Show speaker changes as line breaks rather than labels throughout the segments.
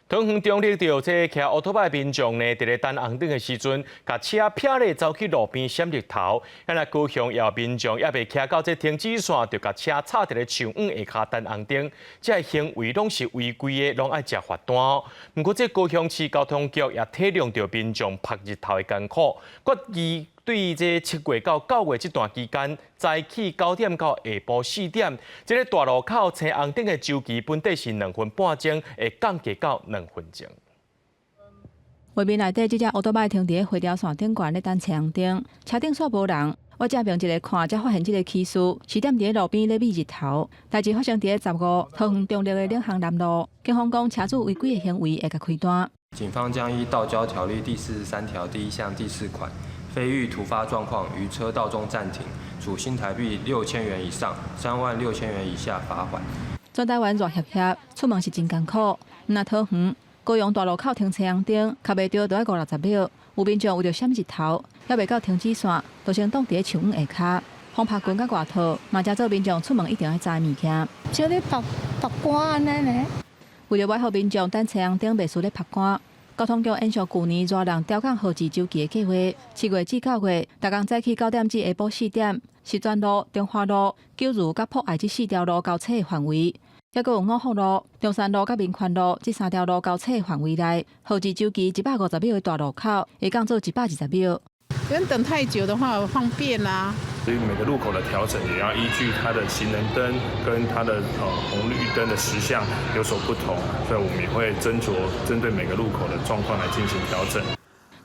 桃园中立到这骑奥托拜民众呢，伫咧等红灯的时阵，甲车撇咧走去路边闪日头。咱来高雄也有民众也未骑到这停止线，就甲车插伫咧树荫下等红灯，这行为拢是违规的，拢爱食罚单哦。不过这高雄市交通局也体谅到民众晒日头的艰苦，决议对这7月到9月这段期间，早起9点到下晡4点，这个大路口青红灯的周期本底是2分半钟，会降低到2分钟。
画面内底，这只奥多摆停伫咧回条线顶悬咧等青红灯，车顶煞无人。我正平一个看，才发现这个起事是踮伫咧路边咧避日头。代志发生伫咧15桃园中立的领航南路，警方讲车主违规的行为会甲开单。
警方将依《道交条例》第43条第1项第4款，非遇突发状况于车道中暂停，处新台币6000元以上36000元以下罚款。
全台湾热协协出门是真艰苦，那桃园、高雄大路口停青红灯，卡袂着就要50-60秒。有民众为着闪日头，还未到停止线，就先挡伫咧树荫下骹。风拍棍甲外套，嘛才做民众出门一定要载物件。
少咧曝光安尼呢？
为了维护民众等青红灯袂输咧曝光，交通局延续去年热人调降号志周期的计划，7月至9月，逐工早起9点至下晡4点，石泉路、中华路、九如甲博爱这4条路交叉的范围。还佫有五福路、中山路甲民权路这3条路交叉的范围内，号志周期150秒的大路口会降做120秒。
人等太久的话，方便啦。
所以每个路口的调整也要依据它的行人灯跟它的红绿灯的时项有所不同，所以我们也会斟酌针对每个路口的状况来进行调整。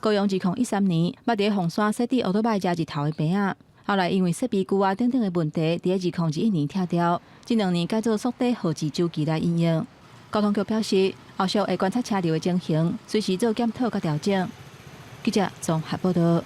高雄2013年，捌伫红山设置奥多摆加日头的边仔，后来因为设备旧啊等等的问题，伫2021年拆掉，这2年改做缩短号志周期来应用。交通局表示，后续会观察车流的情形，随时做检讨甲调整。记者综合报道。